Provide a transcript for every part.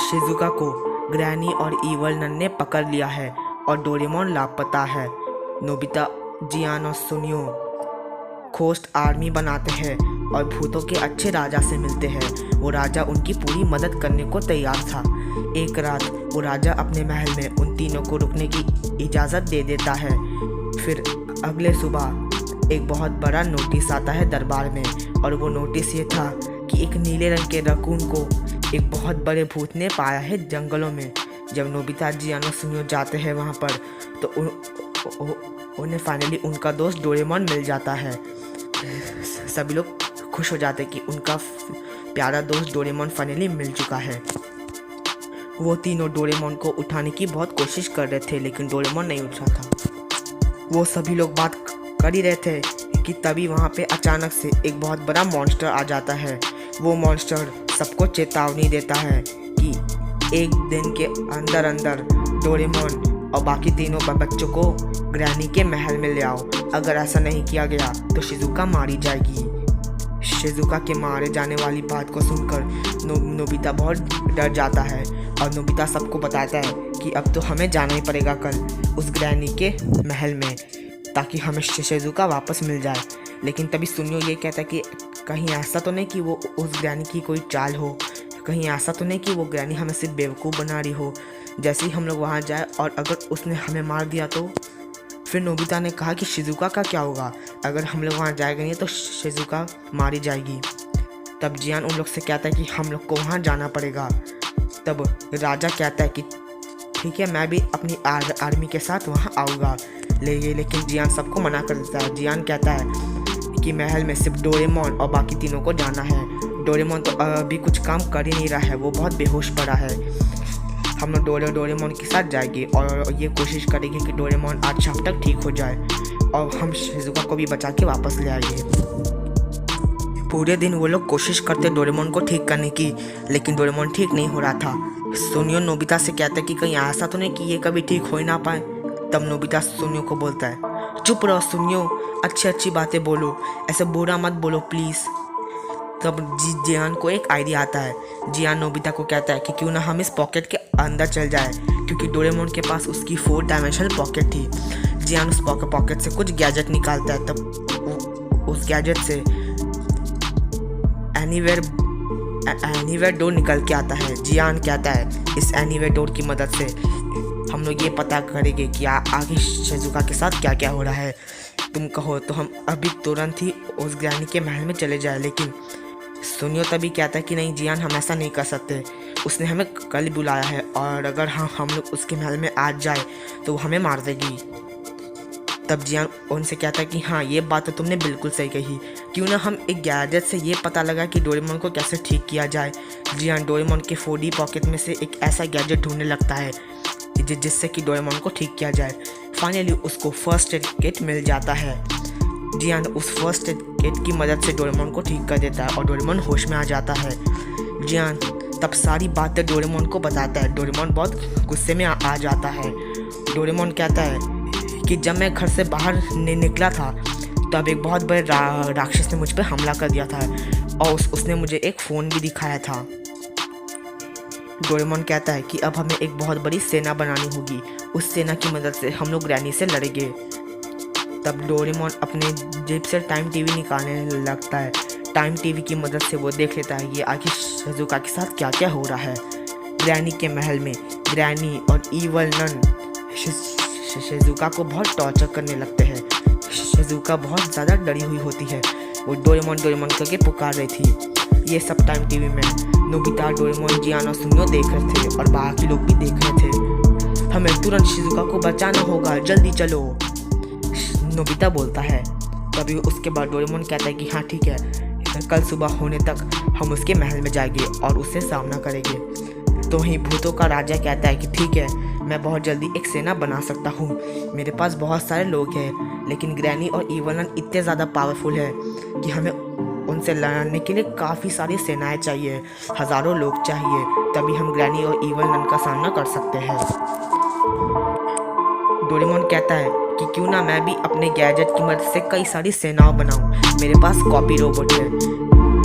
Shizuka को granny और evil none ने पकड़ लिया है और डोरेमोन लापता है। नोबिता, जियान और सुनियो खोस्ट आर्मी बनाते हैं और भूतों के अच्छे राजा से मिलते हैं। वो राजा उनकी पूरी मदद करने को तैयार था। एक रात वो राजा अपने महल में उन तीनों को रुकने की इजाज़त दे देता है। फिर अगले सुबह एक बहुत बड़ा नोटिस आता है दरबार में, और वो नोटिस ये था कि एक नीले रंग के रकून को एक बहुत बड़े भूत ने पाया है जंगलों में। जब नोबिता, जियान और सुनियो जाते हैं वहाँ पर, तो उन्हें फाइनली उनका दोस्त डोरेमोन मिल जाता है। सभी लोग खुश हो जाते हैं कि उनका प्यारा दोस्त डोरेमोन फाइनली मिल चुका है। वो तीनों डोरेमोन को उठाने की बहुत कोशिश कर रहे थे, लेकिन डोरेमोन नहीं उठ रहा था। वो सभी लोग बात कर ही रहे थे कि तभी वहाँ पे अचानक से एक बहुत बड़ा मॉन्स्टर आ जाता है। वो मॉन्स्टर सबको चेतावनी देता है कि एक दिन के अंदर अंदर डोरेमोन और बाकी तीनों बच्चों को ग्रैनी के महल में ले आओ। अगर ऐसा नहीं किया गया तो शिजुका मारी जाएगी। शिजुका के मारे जाने वाली बात को सुनकर नोबिता बहुत डर जाता है, और नोबिता सबको बताता है कि अब तो हमें जाना ही पड़ेगा कल उस ग्रैनी के महल में, ताकि हमें शिजुका वापस मिल जाए। लेकिन तभी सुनियो ये कहता है कि कहीं ऐसा तो नहीं कि वो उस ग्रैनी की कोई चाल हो, कहीं ऐसा तो नहीं कि वो ग्रैनी हमें सिर्फ बेवकूफ़ बना रही हो। जैसे ही हम लोग वहाँ जाए और अगर उसने हमें मार दिया तो? फिर नोबिता ने कहा कि शिजुका का क्या होगा? अगर हम लोग वहाँ जाएंगे नहीं तो शिजुका मारी जाएगी। तब जियान उन लोग से कहता है कि हम लोग को वहाँ जाना पड़ेगा। तब राजा कहता है कि ठीक है, मैं भी अपनी आर्मी के साथ वहाँ आऊँगा, लेकिन जियान सबको मना कर देता है। जियान कहता है कि महल में सिर्फ डोरेमोन और बाकी तीनों को जाना है। डोरेमोन तो अभी कुछ काम कर ही नहीं रहा है, वो बहुत बेहोश पड़ा है। हम लोग डोरेमोन के साथ जाएंगे और ये कोशिश करेंगे कि डोरेमोन आज शाम तक ठीक हो जाए और हम शिजुका को भी बचा के वापस ले आएंगे। पूरे दिन वो लोग कोशिश करते डोरेमोन को ठीक करने की, लेकिन डोरेमोन ठीक नहीं हो रहा था। सुनियो नोबिता से कहता है कि कहीं ऐसा तो नहीं कि ये कभी ठीक हो ही ना पाए। तब नोबिता सुनियो को बोलता है, चुप रहो सुनियो, अच्छी अच्छी बातें बोलो, ऐसे बुरा मत बोलो प्लीज़। तब जियान को एक आइडिया आता है। जियान नोबिता को कहता है कि क्यों ना हम इस पॉकेट के अंदर चल जाए, क्योंकि डोरेमोन के पास उसकी 4 डायमेंशनल पॉकेट थी। जियान उस पॉकेट से कुछ गैजेट निकालता है। तब उस गैजेट से एनीवेयर डोर निकल के आता है। जियान कहता है इस एनीवेयर डोर की मदद से हम लोग ये पता करेंगे कि आगे शिजुका के साथ क्या क्या हो रहा है। तुम कहो तो हम अभी तुरंत ही उस ग्रैनी के महल में चले जाए। लेकिन सुनियो तभी कहता है कि नहीं जियान, हम ऐसा नहीं कर सकते, उसने हमें कल बुलाया है और अगर हम लोग उसके महल में आज जाए तो वो हमें मार देगी। तब जियान उनसे कहता है कि हाँ, ये बात तो तुमने बिल्कुल सही कही, क्यों ना हम एक गैजेट से ये पता लगा कि डोरेमोन को कैसे ठीक किया जाए। जियान डोरेमोन के 4D पॉकेट में से एक ऐसा गैजेट ढूंढने लगता है जिससे कि डोरेमोन को ठीक किया जाए। फाइनली उसको फर्स्ट एड किट मिल जाता है। जियान उस फर्स्ट एड किट की मदद से डोरेमोन को ठीक कर देता है और डोरेमोन होश में आ जाता है। जियान तब सारी बातें डोरेमोन को बताता है। डोरेमोन बहुत गुस्से में आ जाता है। डोरेमोन कहता है कि जब मैं घर से बाहर निकला था तब एक बहुत बड़े राक्षस ने मुझ पर हमला कर दिया था और उसने मुझे एक फ़ोन भी दिखाया था। डोरेमोन कहता है कि अब हमें एक बहुत बड़ी सेना बनानी होगी, उस सेना की मदद से हम लोग ग्रैनी से लड़ेंगे। तब डोरेमोन अपने जेब से टाइम टीवी निकालने लगता है। टाइम टीवी की मदद से वो देख लेता है ये आखिर शिजुका के साथ क्या क्या हो रहा है। ग्रैनी के महल में ग्रैनी और ईवल नन शिजुका को बहुत टॉर्चर करने लगते हैं। शिजुका बहुत ज़्यादा डरी हुई होती है। वो डोरेमोन करके पुकार रही थी। ये सब टाइम टीवी में नोबिता, डोरेमोन, जियान और सुनियो देख रहे थे और बाकी लोग भी देख रहे थे। हमें तुरंत शिजुका को बचाना होगा, जल्दी चलो, नोबिता बोलता है। तभी उसके बाद डोरेमोन कहता है कि हाँ ठीक है, कल सुबह होने तक हम उसके महल में जाएंगे और उससे सामना करेंगे। तो वहीं भूतों का राजा कहता है कि ठीक है, मैं बहुत जल्दी एक सेना बना सकता हूँ, मेरे पास बहुत सारे लोग हैं, लेकिन ग्रैनी और ईवलन इतने ज़्यादा पावरफुल है कि हमें उनसे लड़ने के लिए काफ़ी सारी सेनाएं चाहिए, हज़ारों लोग चाहिए, तभी हम ग्रैनी और ईवलन का सामना कर सकते हैं। डोरेमोन कहता है कि क्यों ना मैं भी अपने गैजेट की मदद से कई सारी सेनाएं बनाऊं, मेरे पास कॉपी रोबोट है।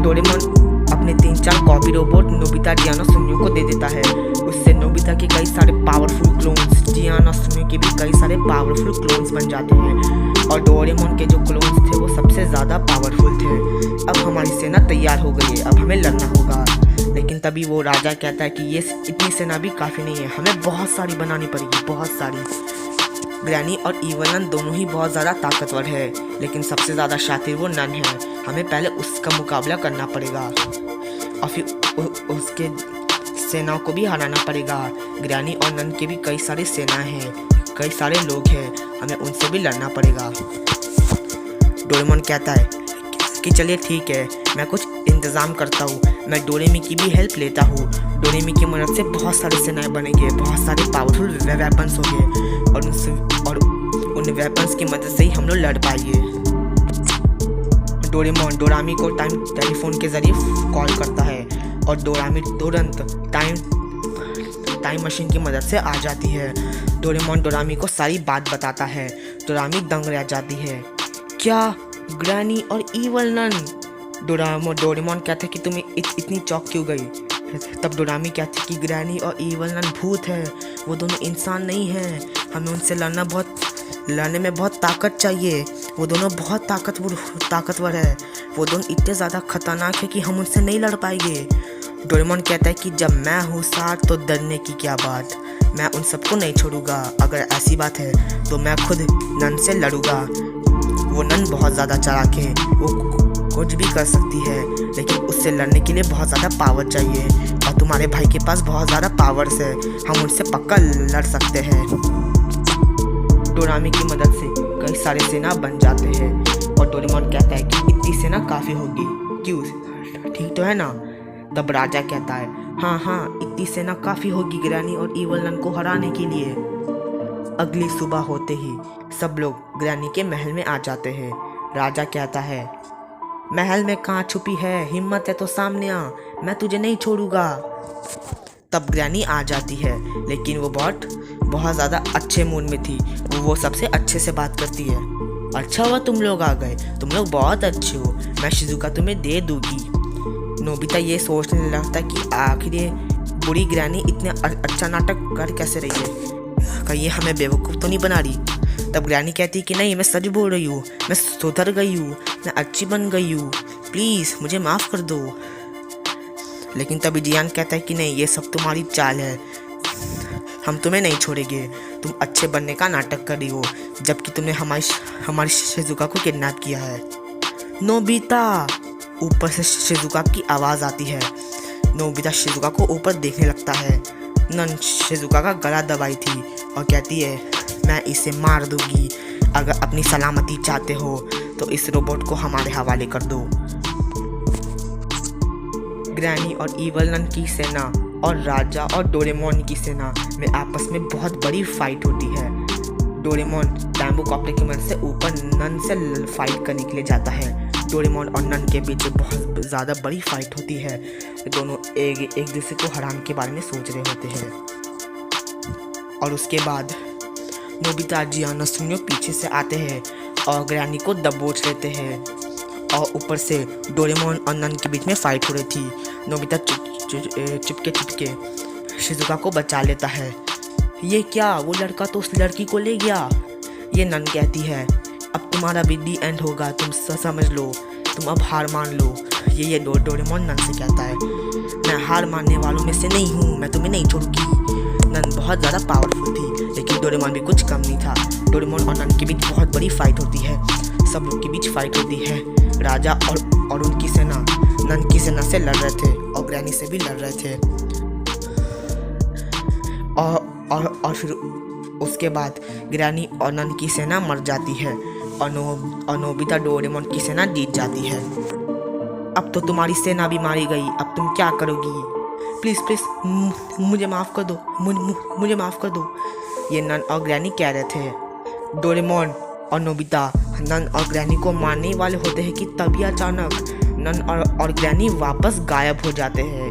डोरेमोन अपने अपने 3-4 कॉपी रोबोट नोबिता जियान और सुनियो को दे देता है। उससे नोबिता के कई सारे पावरफुल क्लोन्स, जियान और सुनियो के भी कई सारे पावरफुल क्लोन्स बन जाते हैं और डोरेमोन के जो क्लोन्स थे वो सबसे ज़्यादा पावरफुल थे। अब हमारी सेना तैयार हो गई है, अब हमें लड़ना होगा। लेकिन तभी वो राजा कहता है कि ये इतनी सेना भी काफ़ी नहीं है, हमें बहुत सारी बनानी पड़ेगी, बहुत सारी। ग्रैनी और ईवल नन दोनों ही बहुत ज़्यादा ताकतवर है, लेकिन सबसे ज़्यादा शातिर वो नन है। हमें पहले उसका मुकाबला करना पड़ेगा और फिर उसके सेनाओं को भी हराना पड़ेगा। ग्रैनी और नन के भी कई सारी सेनाएं हैं, कई सारे लोग हैं, हमें उनसे भी लड़ना पड़ेगा। डोरेमोन कहता है कि चलिए ठीक है, मैं कुछ इंतज़ाम करता हूँ, मैं डोरेमी की भी हेल्प लेता हूँ। डोरेमी की मदद से बहुत सारे सेनाएं बनेंगे, बहुत सारे पावरफुल वेपन्स होंगे और उन वेपन्स की मदद से ही हम लोग लड़ पाएंगे। डोरेमोन डोरामी को टेलीफोन के जरिए कॉल करता है और डोरामी तुरंत टाइम मशीन की मदद से आ जाती है। डोरेमोन डोरामी को सारी बात बताता है। डोरामी दंग रह जाती है। क्या ग्रैनी और ईवल नन? डोरेमोन कहते कि तुम्हें इतनी चौंक क्यों गई? तब डोरामी कहती कि ग्रैनी और ईवल नन भूत है, वो दोनों इंसान नहीं हैं, हमें उनसे लड़ने में बहुत ताकत चाहिए। वो दोनों बहुत ताकतवर है, वो दोनों इतने ज़्यादा खतरनाक है कि हम उनसे नहीं लड़ पाएंगे। डोरेमोन कहता है कि जब मैं हूँ साथ तो डरने की क्या बात, मैं उन सबको नहीं छोड़ूंगा। अगर ऐसी बात है तो मैं खुद नन से लड़ूंगा। वो नन बहुत ज़्यादा चालाक है, वो कुछ भी कर सकती है, लेकिन उससे लड़ने के लिए बहुत ज़्यादा पावर चाहिए और तुम्हारे भाई के पास बहुत ज़्यादा पावर्स है, हम उनसे पक्का लड़ सकते हैं। डोरामी की मदद से कई सारे सेना बन जाते हैं और डोरेमोन कहता है कि इतनी सेना काफ़ी होगी, क्यों, ठीक तो है ना? तब राजा कहता है हाँ, इतनी सेना काफ़ी होगी ग्रैनी और ईवल नन को हराने के लिए। अगली सुबह होते ही सब लोग ग्रैनी के महल में आ जाते हैं। राजा कहता है महल में कहाँ छुपी है, हिम्मत है तो सामने आ, मैं तुझे नहीं छोड़ूंगा। तब ग्रैनी आ जाती है, लेकिन वो बहुत ज़्यादा अच्छे मूड में थी। वो सबसे अच्छे से बात करती है। अच्छा हुआ तुम लोग आ गए, तुम लोग बहुत अच्छे हो, मैं शिजुका तुम्हें दे दूंगी। नोबिता ये सोचने लगता कि आखिर ये बुरी ग्रैनी इतने अच्छा नाटक कर कैसे रही है, कहीं ये हमें बेवकूफ़ तो नहीं बना रही। तब ग्रैनी कहती कि नहीं, मैं सच बोल रही हूँ, मैं सुधर गई हूँ, मैं अच्छी बन गई हूँ, प्लीज़ मुझे माफ़ कर दो। लेकिन तभी जियान कहता है कि नहीं, ये सब तुम्हारी चाल है, हम तुम्हें नहीं छोड़ेंगे, तुम अच्छे बनने का नाटक कर रही हो, जबकि तुमने हमारी शिजुका को किडनैप किया है। नोबिता, ऊपर से शिजुका की आवाज़ आती है। नोबिता शिजुका को ऊपर देखने लगता है। नन शिजुका का गला दबाई थी और कहती है मैं इसे मार दूंगी, अगर अपनी सलामती चाहते हो तो इस रोबोट को हमारे हवाले कर दो। ग्रैनी और ईवल नन की सेना और राजा और डोरेमोन की सेना में आपस में बहुत बड़ी फाइट होती है। डोरेमोन बैम्बू कॉप्टर की मदद से ऊपर नन से फाइट करने के लिए जाता है। डोरेमोन और नन के बीच बहुत ज़्यादा बड़ी फाइट होती है। दोनों एक दूसरे को हराने के बारे में सोच रहे होते हैं। और उसके बाद नोबिता, जियान और सुनियो पीछे से आते हैं और ग्रैनी को दबोच लेते हैं और ऊपर से डोरेमोन और नन के बीच में फाइट हो रही थी। नोबिता चिपके शिजुका को बचा लेता है। ये क्या, वो लड़का तो उस लड़की को ले गया। ये नन कहती है अब तुम्हारा भी दी एंड होगा, तुम समझ लो, तुम अब हार मान लो। ये डोरेमोन नन से कहता है मैं हार मानने वालों में से नहीं हूँ, मैं तुम्हें नहीं छोड़ूंगी। नन बहुत ज़्यादा पावरफुल थी, लेकिन डोरेमोन भी कुछ कम नहीं था। डोरेमोन और नन के बीच बहुत बड़ी फाइट होती है, सब लोग के बीच फाइट होती है। राजा और उनकी सेना नन की सेना से लड़ रहे थे और ग्रैनी से भी लड़ रहे थे। और फिर उसके बाद ग्रैनी और नन की सेना मर जाती है और नोबिता डोरेमोन की सेना जीत जाती है। अब तो तुम्हारी सेना भी मारी गई, अब तुम क्या करोगी? प्लीज़ मुझे माफ़ कर दो, मुझे माफ़ कर दो, ये नन और ग्रैनी कह रहे थे। डोरेमोन और नोबिता नन और ग्रैनी को मारने वाले होते हैं कि तभी अचानक नन और ग्रैनी वापस गायब हो जाते हैं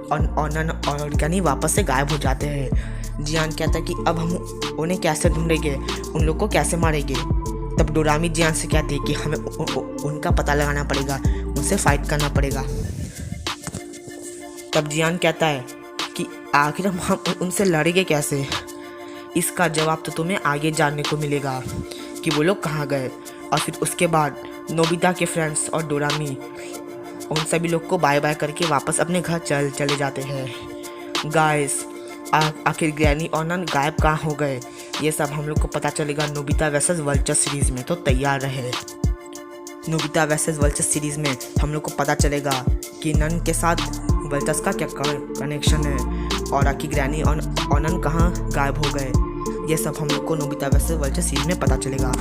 और नन और ग्रैनी वापस से गायब हो जाते हैं। जियान कहता है कि अब हम उन्हें कैसे ढूंढेंगे, उन लोग को कैसे मारेंगे। तब डोरामी जियान से कहते हैं कि हमें उनका पता लगाना पड़ेगा, उनसे फाइट करना पड़ेगा। तब जियान कहता है कि आखिर हम उनसे लड़ेंगे कैसे। इसका जवाब तो तुम्हें आगे जानने को मिलेगा कि वो लोग कहाँ गए। और फिर उसके बाद नोबिता के फ्रेंड्स और डोरामी उन सभी लोग को बाय बाय करके वापस अपने घर चले जाते हैं। गाइस, आखिर ग्रैनी और नन गायब कहाँ हो गए, ये सब हम लोग को पता चलेगा नोबिता वर्सेस वल्चर सीरीज़ में। तो तैयार रहे। नोबिता वर्सेस वल्चर सीरीज़ में हम लोग को पता चलेगा कि नन के साथ वल्चर्स का क्या कनेक्शन है और आखिर ग्रैनी और नन कहाँ गायब हो गए। ये सब हम लोग को नोबिता वर्सेस वल्चर सीरीज़ में पता चलेगा।